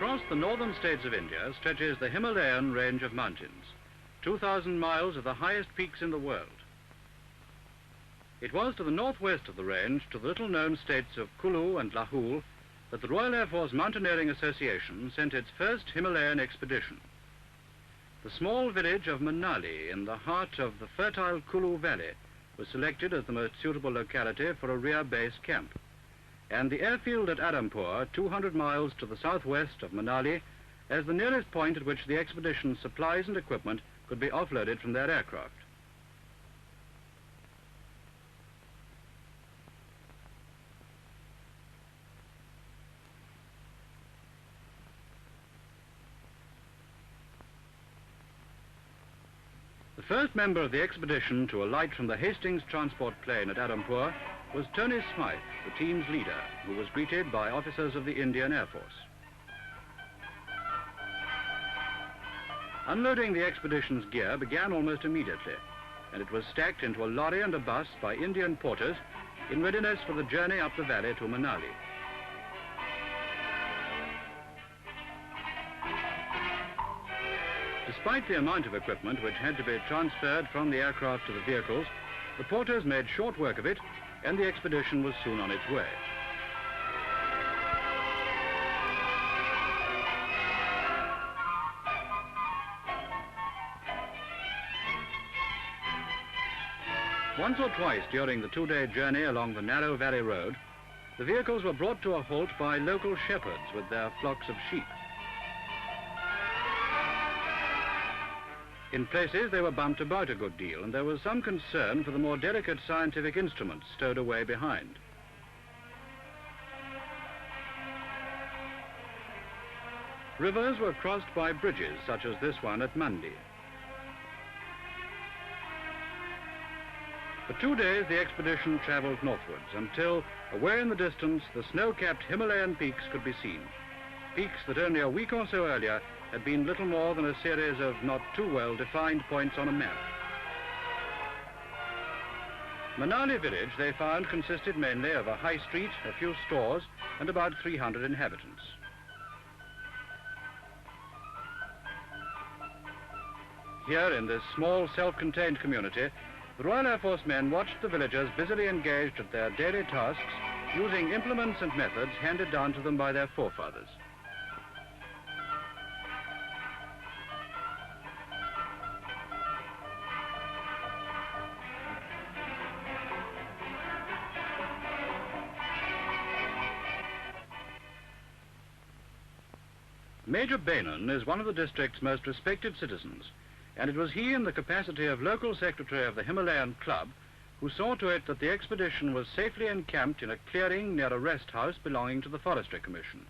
Across the northern states of India stretches the Himalayan range of mountains, 2,000 miles of the highest peaks in the world. It was to the northwest of the range, to the little-known states of Kulu and Lahul, that the Royal Air Force Mountaineering Association sent its first Himalayan expedition. The small village of Manali, in the heart of the fertile Kulu Valley, was selected as the most suitable locality for a rear base camp. And the airfield at Adampur, 200 miles to the southwest of Manali, as the nearest point at which the expedition's supplies and equipment could be offloaded from their aircraft. The first member of the expedition to alight from the Hastings transport plane at Adampur was Tony Smythe, the team's leader, who was greeted by officers of the Indian Air Force. Unloading the expedition's gear began almost immediately, and it was stacked into a lorry and a bus by Indian porters in readiness for the journey up the valley to Manali. Despite the amount of equipment which had to be transferred from the aircraft to the vehicles, the porters made short work of it, and the expedition was soon on its way. Once or twice during the two-day journey along the narrow valley road, the vehicles were brought to a halt by local shepherds with their flocks of sheep. In places, they were bumped about a good deal, and there was some concern for the more delicate scientific instruments stowed away behind. Rivers were crossed by bridges, such as this one at Mandi. For 2 days, the expedition traveled northwards until, away in the distance, the snow-capped Himalayan peaks could be seen. Peaks that only a week or so earlier had been little more than a series of not too well-defined points on a map. Manali village, they found, consisted mainly of a high street, a few stores, and about 300 inhabitants. Here, in this small, self-contained community, the Royal Air Force men watched the villagers busily engaged at their daily tasks, using implements and methods handed down to them by their forefathers. Major Bainan is one of the district's most respected citizens, and it was he, in the capacity of local secretary of the Himalayan Club, who saw to it that the expedition was safely encamped in a clearing near a rest house belonging to the Forestry Commission.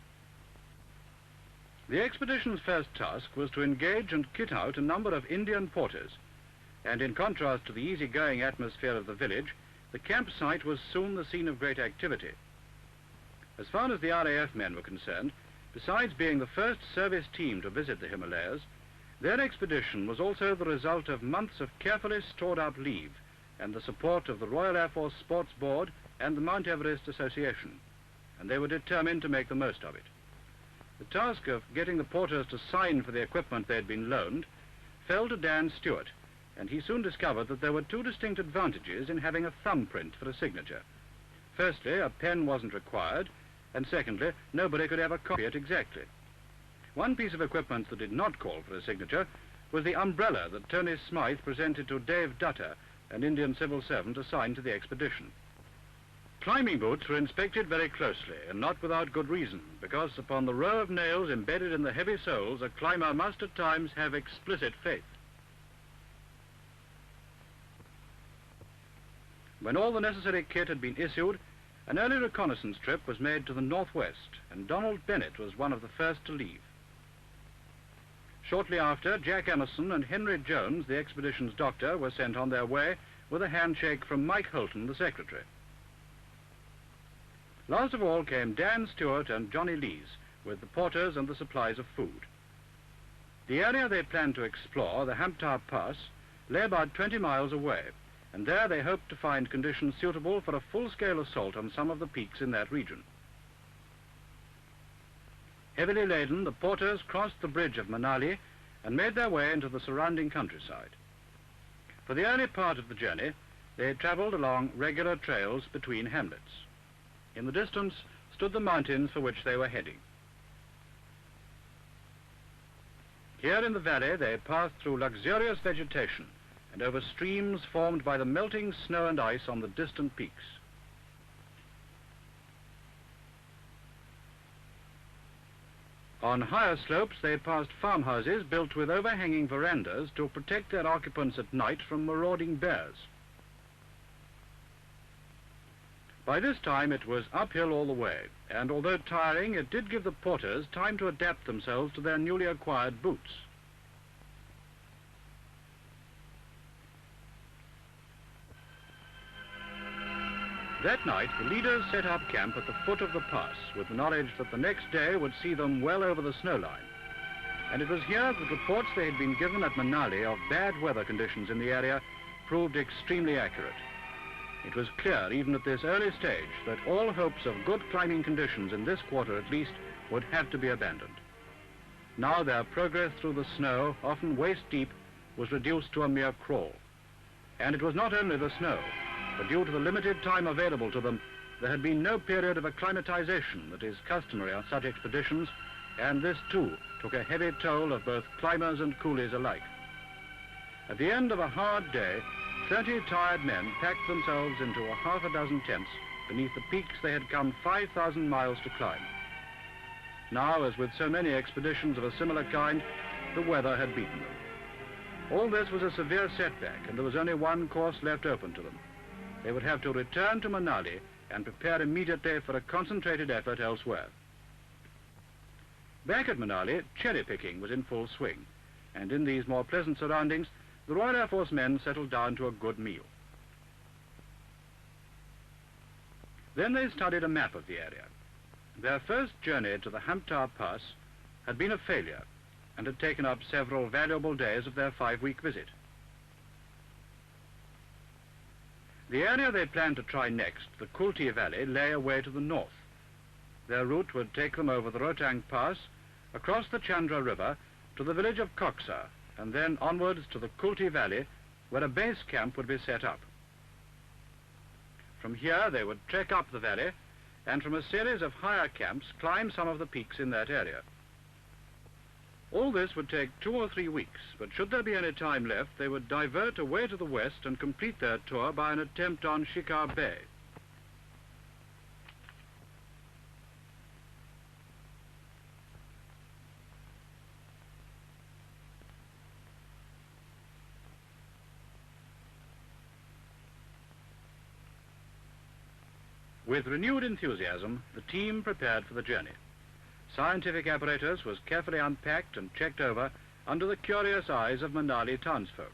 The expedition's first task was to engage and kit out a number of Indian porters, and in contrast to the easygoing atmosphere of the village, the campsite was soon the scene of great activity. As far as the RAF men were concerned, besides being the first service team to visit the Himalayas, their expedition was also the result of months of carefully stored-up leave and the support of the Royal Air Force Sports Board and the Mount Everest Association, and they were determined to make the most of it. The task of getting the porters to sign for the equipment they had been loaned fell to Dan Stewart, and he soon discovered that there were two distinct advantages in having a thumbprint for a signature. Firstly, a pen wasn't required, and secondly, nobody could ever copy it exactly. One piece of equipment that did not call for a signature was the umbrella that Tony Smythe presented to Dave Dutter, an Indian civil servant assigned to the expedition. Climbing boots were inspected very closely, and not without good reason, because upon the row of nails embedded in the heavy soles, a climber must at times have explicit faith. When all the necessary kit had been issued, an early reconnaissance trip was made to the northwest, and Donald Bennett was one of the first to leave. Shortly after, Jack Emerson and Henry Jones, the expedition's doctor, were sent on their way with a handshake from Mike Holton, the secretary. Last of all came Dan Stewart and Johnny Lees, with the porters and the supplies of food. The area they planned to explore, the Hamtar Pass, lay about 20 miles away, and there they hoped to find conditions suitable for a full-scale assault on some of the peaks in that region. Heavily laden, the porters crossed the bridge of Manali and made their way into the surrounding countryside. For the early part of the journey, they travelled along regular trails between hamlets. In the distance stood the mountains for which they were heading. Here in the valley, they passed through luxurious vegetation and over streams formed by the melting snow and ice on the distant peaks. On higher slopes, they passed farmhouses built with overhanging verandas to protect their occupants at night from marauding bears. By this time, it was uphill all the way, and although tiring, it did give the porters time to adapt themselves to their newly acquired boots. That night, the leaders set up camp at the foot of the pass, with the knowledge that the next day would see them well over the snow line. And it was here that reports they had been given at Manali of bad weather conditions in the area proved extremely accurate. It was clear, even at this early stage, that all hopes of good climbing conditions in this quarter at least would have to be abandoned. Now their progress through the snow, often waist deep, was reduced to a mere crawl. And it was not only the snow, but due to the limited time available to them, there had been no period of acclimatization that is customary on such expeditions, and this too took a heavy toll of both climbers and coolies alike. At the end of a hard day, 30 tired men packed themselves into a half a dozen tents beneath the peaks they had come 5,000 miles to climb. Now, as with so many expeditions of a similar kind, the weather had beaten them. All this was a severe setback, and there was only one course left open to them. They would have to return to Manali and prepare immediately for a concentrated effort elsewhere. Back at Manali, cherry picking was in full swing, and in these more pleasant surroundings, the Royal Air Force men settled down to a good meal. Then they studied a map of the area. Their first journey to the Hamtar Pass had been a failure and had taken up several valuable days of their 5-week visit. The area they planned to try next, the Kulti Valley, lay away to the north. Their route would take them over the Rotang Pass, across the Chandra River, to the village of Koksa, and then onwards to the Kulti Valley, where a base camp would be set up. From here they would trek up the valley, and from a series of higher camps climb some of the peaks in that area. All this would take 2 or 3 weeks, but should there be any time left, they would divert away to the west and complete their tour by an attempt on Shikar Bay. With renewed enthusiasm, the team prepared for the journey. Scientific apparatus was carefully unpacked and checked over under the curious eyes of Manali townsfolk.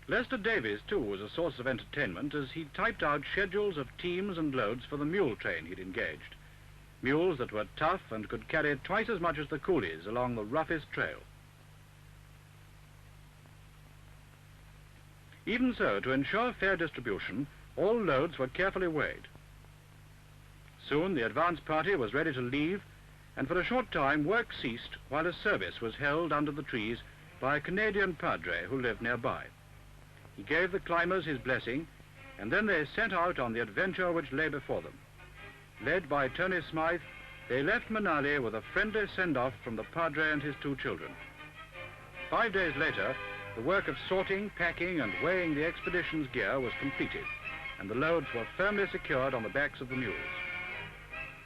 Lester Davies, too, was a source of entertainment as he typed out schedules of teams and loads for the mule train he'd engaged. Mules that were tough and could carry twice as much as the coolies along the roughest trail. Even so, to ensure fair distribution, all loads were carefully weighed. Soon the advance party was ready to leave, and for a short time work ceased while a service was held under the trees by a Canadian padre who lived nearby. He gave the climbers his blessing, and then they set out on the adventure which lay before them. Led by Tony Smythe, they left Manali with a friendly send-off from the padre and his 2 children. 5 days later, the work of sorting, packing, and weighing the expedition's gear was completed, and the loads were firmly secured on the backs of the mules.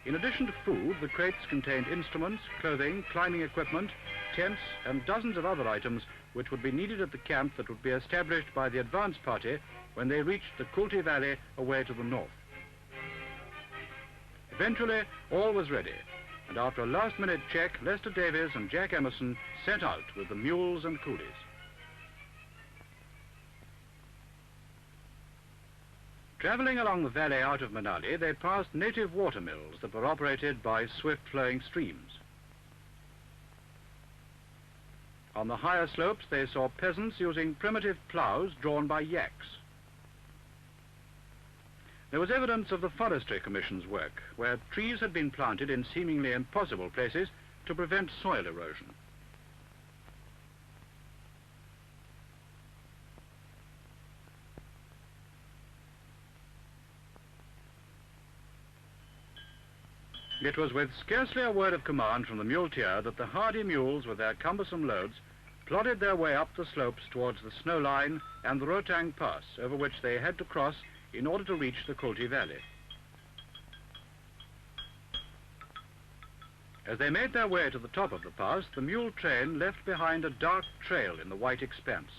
In addition to food, the crates contained instruments, clothing, climbing equipment, tents, and dozens of other items which would be needed at the camp that would be established by the advance party when they reached the Kulti Valley away to the north. Eventually, all was ready, and after a last-minute check, Lester Davies and Jack Emerson set out with the mules and coolies. Traveling along the valley out of Manali, they passed native water mills that were operated by swift-flowing streams. On the higher slopes, they saw peasants using primitive plows drawn by yaks. There was evidence of the Forestry Commission's work, where trees had been planted in seemingly impossible places to prevent soil erosion. It was with scarcely a word of command from the muleteer that the hardy mules with their cumbersome loads plodded their way up the slopes towards the snow line and the Rotang Pass, over which they had to cross in order to reach the Kulti Valley. As they made their way to the top of the pass, the mule train left behind a dark trail in the white expanse.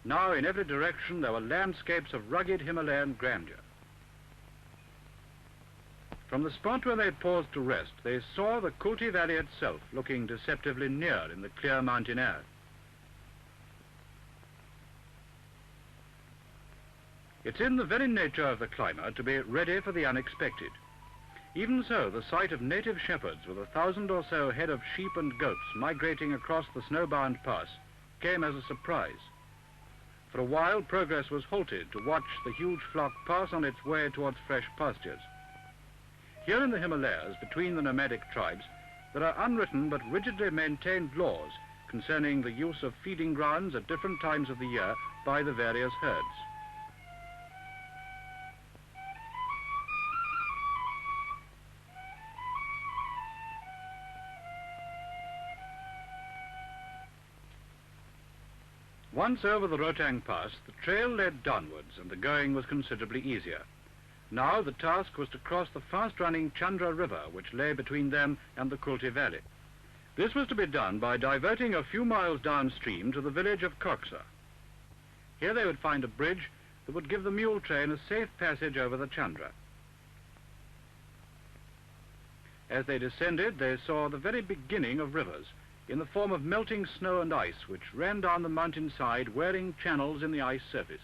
Now in every direction there were landscapes of rugged Himalayan grandeur. From the spot where they paused to rest, they saw the Kulti Valley itself looking deceptively near in the clear mountain air. It's in the very nature of the climber to be ready for the unexpected. Even so, the sight of native shepherds with 1,000 or so head of sheep and goats migrating across the snowbound pass came as a surprise. For a while, progress was halted to watch the huge flock pass on its way towards fresh pastures. Here in the Himalayas, between the nomadic tribes, there are unwritten but rigidly maintained laws concerning the use of feeding grounds at different times of the year by the various herds. Once over the Rotang Pass, the trail led downwards and the going was considerably easier. Now the task was to cross the fast-running Chandra River, which lay between them and the Kulti Valley. This was to be done by diverting a few miles downstream to the village of Koksa. Here they would find a bridge that would give the mule train a safe passage over the Chandra. As they descended, they saw the very beginning of rivers, in the form of melting snow and ice, which ran down the mountainside, wearing channels in the ice surface.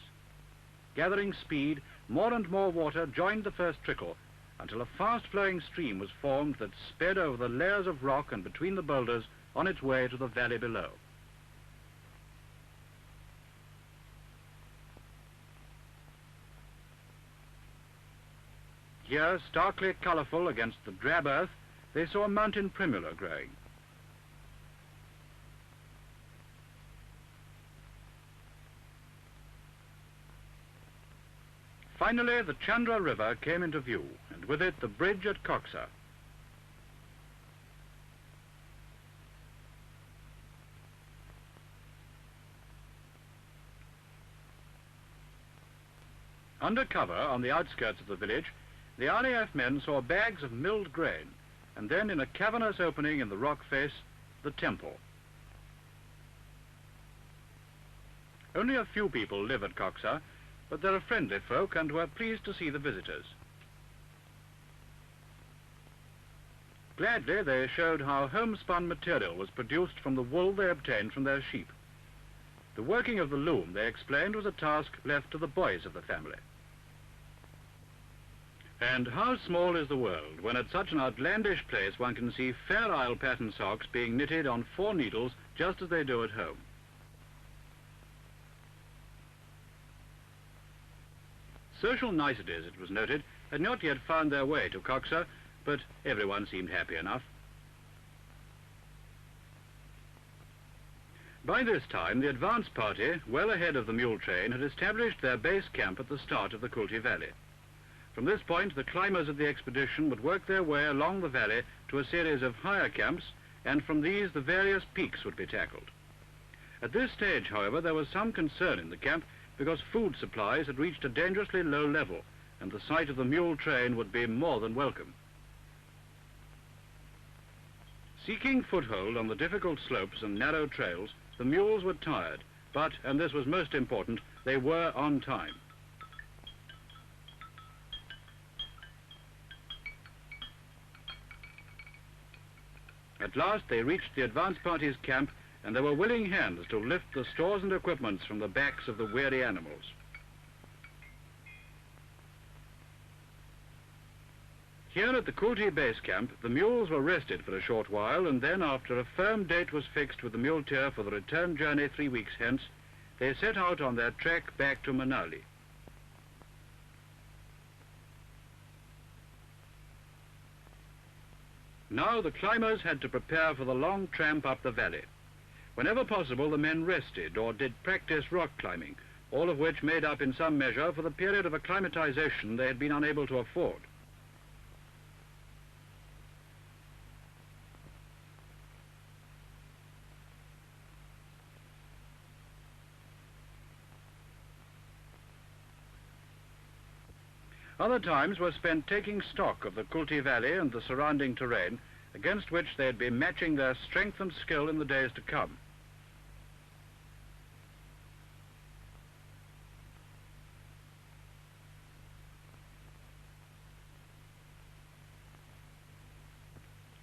Gathering speed, more and more water joined the first trickle, until a fast-flowing stream was formed that sped over the layers of rock and between the boulders on its way to the valley below. Here, starkly colorful against the drab earth, they saw mountain primula growing. Finally, the Chandra River came into view, and with it the bridge at Koksa. Under cover, on the outskirts of the village, the RAF men saw bags of milled grain, and then in a cavernous opening in the rock face, the temple. Only a few people live at Koksa, but they're a friendly folk and were pleased to see the visitors. Gladly, they showed how homespun material was produced from the wool they obtained from their sheep. The working of the loom, they explained, was a task left to the boys of the family. And how small is the world, when at such an outlandish place one can see Fair Isle pattern socks being knitted on 4 needles just as they do at home. Social niceties, it was noted, had not yet found their way to Koksa, but everyone seemed happy enough. By this time, the advance party, well ahead of the mule train, had established their base camp at the start of the Kulti Valley. From this point, the climbers of the expedition would work their way along the valley to a series of higher camps, and from these the various peaks would be tackled. At this stage, however, there was some concern in the camp because food supplies had reached a dangerously low level, and the sight of the mule train would be more than welcome. Seeking foothold on the difficult slopes and narrow trails, the mules were tired, but, and this was most important, they were on time. At last they reached the advance party's camp, and there were willing hands to lift the stores and equipments from the backs of the weary animals. Here at the Kulti base camp, the mules were rested for a short while, and then, after a firm date was fixed with the muleteer for the return journey 3 weeks hence, they set out on their trek back to Manali. Now the climbers had to prepare for the long tramp up the valley. Whenever possible, the men rested or did practice rock climbing, all of which made up in some measure for the period of acclimatization they had been unable to afford. Other times were spent taking stock of the Kulti Valley and the surrounding terrain, against which they had been matching their strength and skill in the days to come.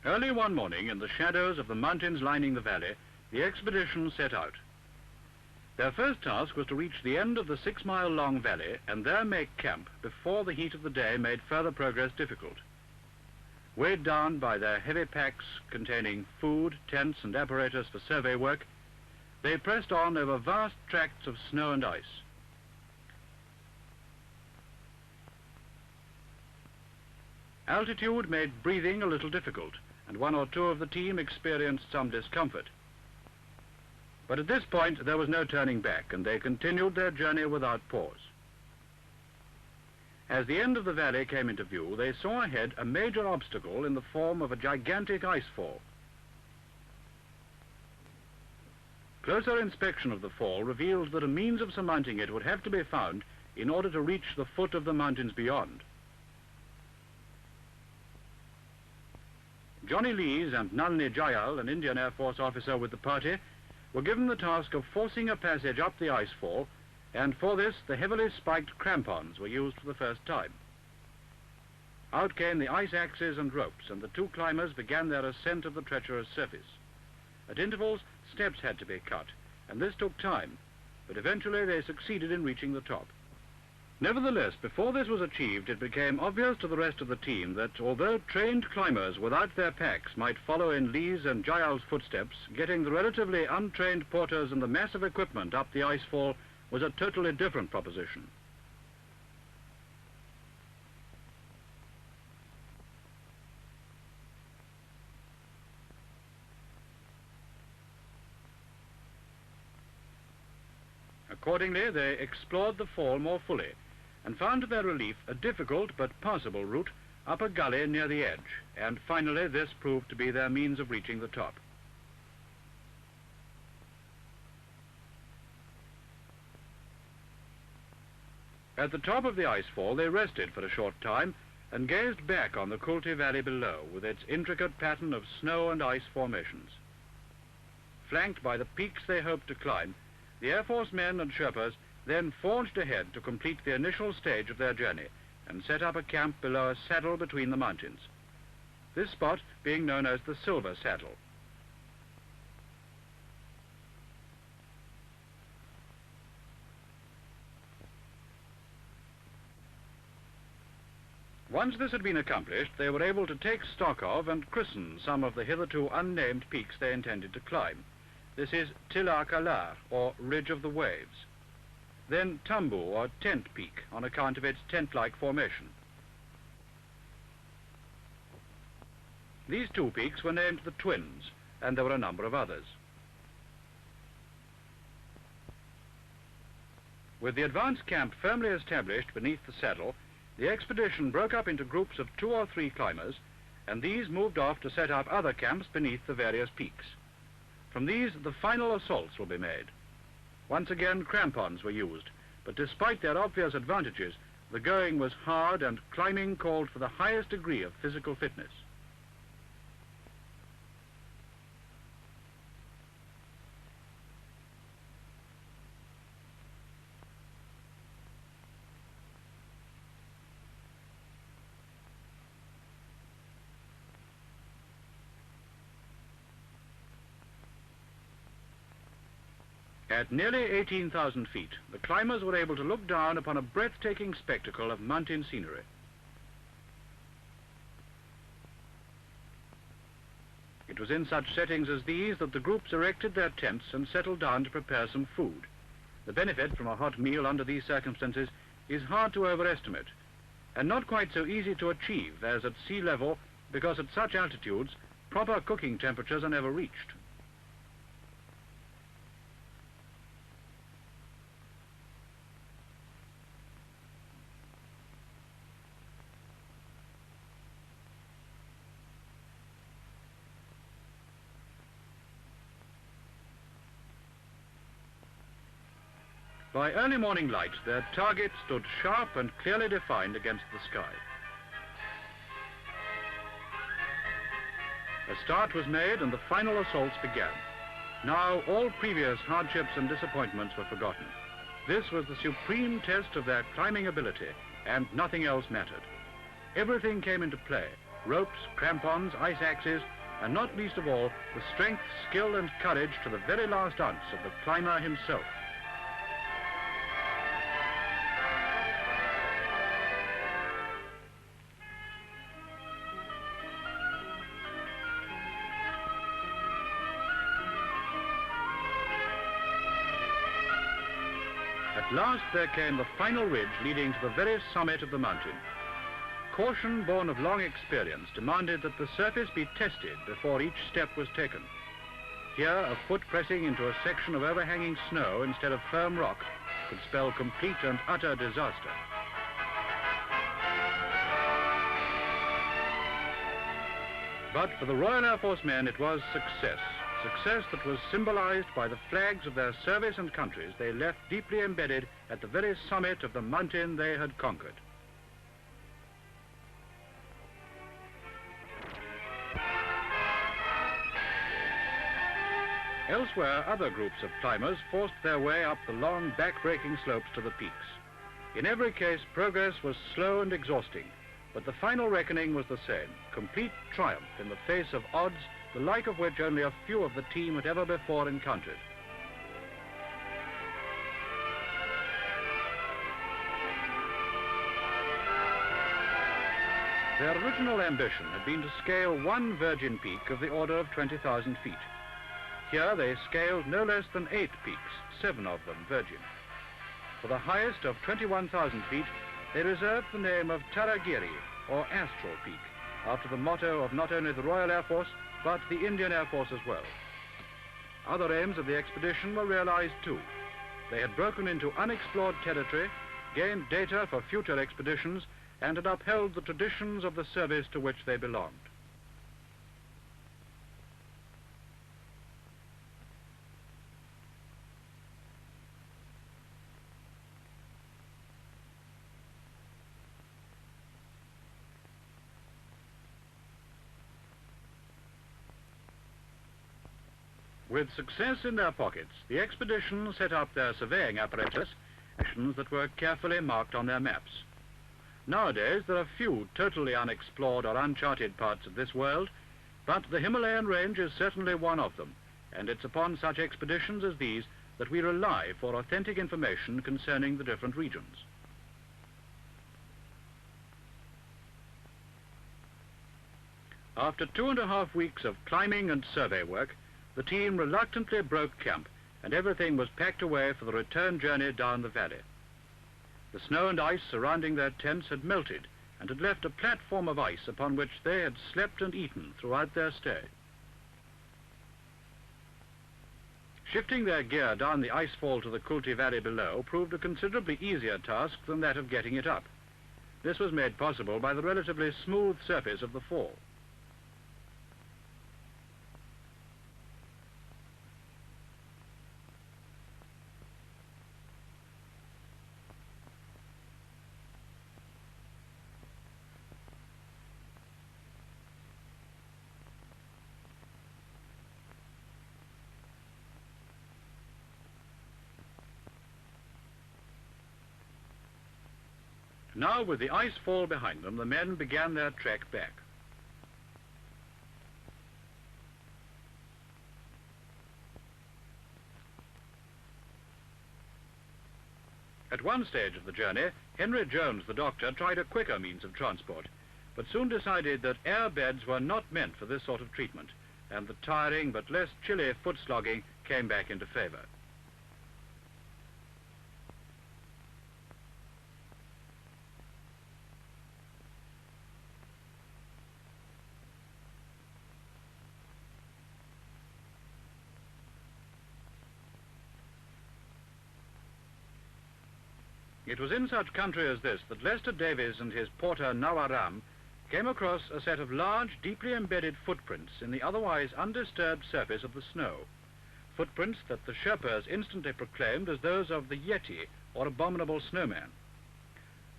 Early one morning, in the shadows of the mountains lining the valley, the expedition set out. Their first task was to reach the end of the 6-mile-long valley and there make camp before the heat of the day made further progress difficult. Weighed down by their heavy packs containing food, tents, and apparatus for survey work, they pressed on over vast tracts of snow and ice. Altitude made breathing a little difficult, and one or two of the team experienced some discomfort. But at this point, there was no turning back, and they continued their journey without pause. As the end of the valley came into view, they saw ahead a major obstacle in the form of a gigantic ice fall. Closer inspection of the fall revealed that a means of surmounting it would have to be found in order to reach the foot of the mountains beyond. Johnny Lees and Nalini Jayal, an Indian Air Force officer with the party, were given the task of forcing a passage up the ice fall, and for this the heavily spiked crampons were used for the first time. Out came the ice axes and ropes, and the two climbers began their ascent of the treacherous surface. At intervals, steps had to be cut, and this took time, but eventually they succeeded in reaching the top. Nevertheless, before this was achieved, it became obvious to the rest of the team that although trained climbers without their packs might follow in Lee's and Jayal's footsteps, getting the relatively untrained porters and the massive equipment up the ice fall was a totally different proposition. Accordingly, they explored the fall more fully and found to their relief a difficult but passable route up a gully near the edge, and finally this proved to be their means of reaching the top. At the top of the ice fall, they rested for a short time and gazed back on the Kulti Valley below with its intricate pattern of snow and ice formations. Flanked by the peaks they hoped to climb, the Air Force men and Sherpas then forged ahead to complete the initial stage of their journey and set up a camp below a saddle between the mountains, this spot being known as the Silver Saddle. Once this had been accomplished, they were able to take stock of and christen some of the hitherto unnamed peaks they intended to climb. This is Tila Kalar, or Ridge of the Waves. Then Tambu, or Tent Peak, on account of its tent-like formation. These two peaks were named the Twins, and there were a number of others. With the advance camp firmly established beneath the saddle, the expedition broke up into groups of 2 or 3 climbers, and these moved off to set up other camps beneath the various peaks. From these, the final assaults will be made. Once again, crampons were used, but despite their obvious advantages, the going was hard and climbing called for the highest degree of physical fitness. At nearly 18,000 feet, the climbers were able to look down upon a breathtaking spectacle of mountain scenery. It was in such settings as these that the groups erected their tents and settled down to prepare some food. The benefit from a hot meal under these circumstances is hard to overestimate, and not quite so easy to achieve as at sea level, because at such altitudes proper cooking temperatures are never reached. By early morning light, their target stood sharp and clearly defined against the sky. A start was made and the final assaults began. Now all previous hardships and disappointments were forgotten. This was the supreme test of their climbing ability, and nothing else mattered. Everything came into play: ropes, crampons, ice axes, and not least of all, the strength, skill and courage to the very last ounce of the climber himself. At last there came the final ridge leading to the very summit of the mountain. Caution born of long experience demanded that the surface be tested before each step was taken. Here, a foot pressing into a section of overhanging snow instead of firm rock could spell complete and utter disaster. But for the Royal Air Force men it was success. Success that was symbolized by the flags of their service and countries they left deeply embedded at the very summit of the mountain they had conquered. Elsewhere, other groups of climbers forced their way up the long, back-breaking slopes to the peaks. In every case, progress was slow and exhausting, but the final reckoning was the same: complete triumph in the face of odds the like of which only a few of the team had ever before encountered. Their original ambition had been to scale one virgin peak of the order of 20,000 feet. Here they scaled no less than 8 peaks, 7 of them virgin. For the highest of 21,000 feet, they reserved the name of Taragiri, or Astral Peak, after the motto of not only the Royal Air Force, but the Indian Air Force as well. Other aims of the expedition were realized too. They had broken into unexplored territory, gained data for future expeditions, and had upheld the traditions of the service to which they belonged. With success in their pockets, the expedition set up their surveying apparatus, actions that were carefully marked on their maps. Nowadays, there are few totally unexplored or uncharted parts of this world, but the Himalayan range is certainly one of them, and it's upon such expeditions as these that we rely for authentic information concerning the different regions. After 2.5 weeks of climbing and survey work, the team reluctantly broke camp, and everything was packed away for the return journey down the valley. The snow and ice surrounding their tents had melted and had left a platform of ice upon which they had slept and eaten throughout their stay. Shifting their gear down the icefall to the Kulti Valley below proved a considerably easier task than that of getting it up. This was made possible by the relatively smooth surface of the fall. Now, with the ice fall behind them, the men began their trek back. At one stage of the journey, Henry Jones, the doctor, tried a quicker means of transport, but soon decided that air beds were not meant for this sort of treatment, and the tiring but less chilly foot slogging came back into favor. It was in such country as this that Lester Davies and his porter Nawaram came across a set of large, deeply embedded footprints in the otherwise undisturbed surface of the snow. Footprints that the Sherpas instantly proclaimed as those of the Yeti, or abominable snowman.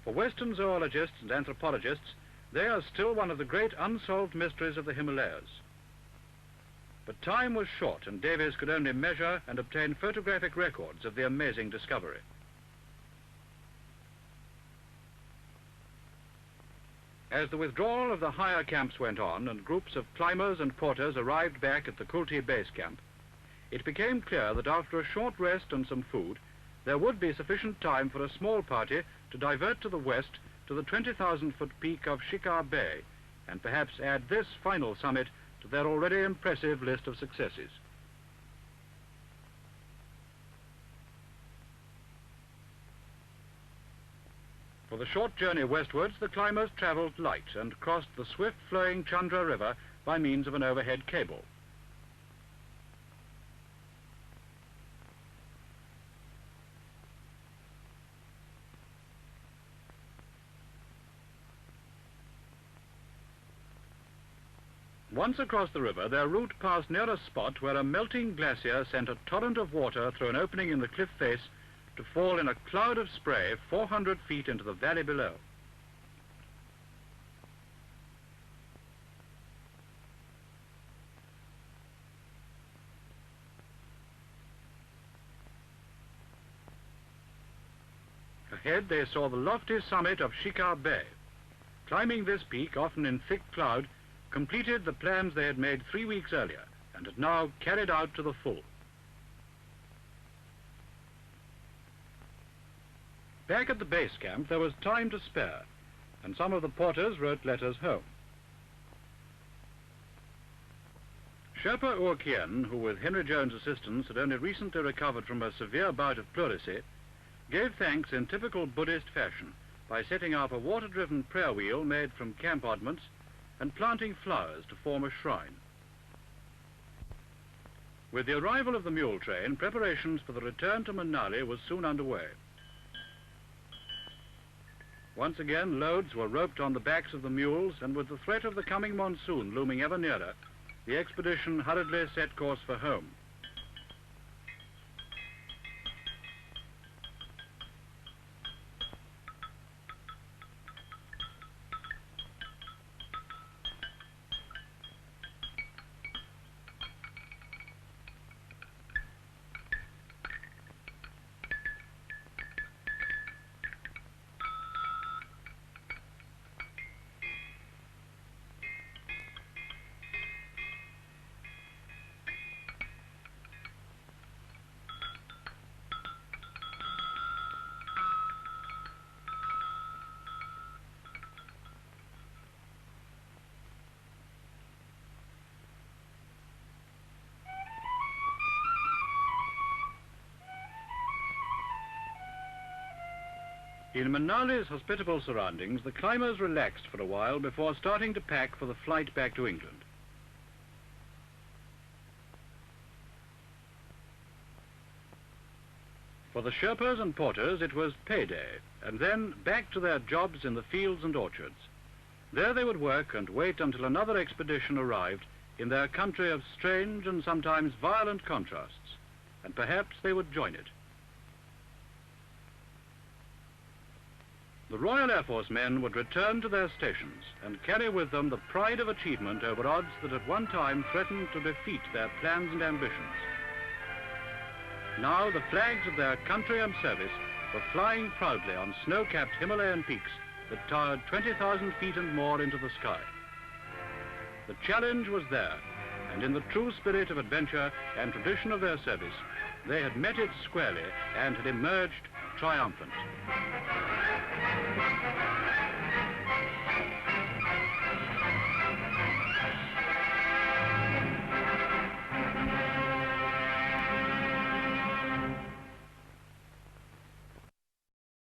For Western zoologists and anthropologists, they are still one of the great unsolved mysteries of the Himalayas. But time was short, and Davies could only measure and obtain photographic records of the amazing discovery. As the withdrawal of the higher camps went on and groups of climbers and porters arrived back at the Kulti base camp, it became clear that after a short rest and some food, there would be sufficient time for a small party to divert to the west to the 20,000-foot peak of Shikar Bay, and perhaps add this final summit to their already impressive list of successes. For the short journey westwards, the climbers travelled light and crossed the swift-flowing Chandra River by means of an overhead cable. Once across the river, their route passed near a spot where a melting glacier sent a torrent of water through an opening in the cliff face to fall in a cloud of spray 400 feet into the valley below. Ahead they saw the lofty summit of Shikar Bay. Climbing this peak, often in thick cloud, completed the plans they had made 3 weeks earlier and had now carried out to the full. Back at the base camp, there was time to spare, and some of the porters wrote letters home. Sherpa Urkien, who with Henry Jones' assistance had only recently recovered from a severe bout of pleurisy, gave thanks in typical Buddhist fashion by setting up a water-driven prayer wheel made from camp oddments and planting flowers to form a shrine. With the arrival of the mule train, preparations for the return to Manali was soon underway. Once again, loads were roped on the backs of the mules, and with the threat of the coming monsoon looming ever nearer, the expedition hurriedly set course for home. In Manali's hospitable surroundings, the climbers relaxed for a while before starting to pack for the flight back to England. For the Sherpas and porters, it was payday, and then back to their jobs in the fields and orchards. There they would work and wait until another expedition arrived in their country of strange and sometimes violent contrasts, and perhaps they would join it. The Royal Air Force men would return to their stations and carry with them the pride of achievement over odds that at one time threatened to defeat their plans and ambitions. Now the flags of their country and service were flying proudly on snow-capped Himalayan peaks that towered 20,000 feet and more into the sky. The challenge was there, and in the true spirit of adventure and tradition of their service, they had met it squarely and had emerged triumphant.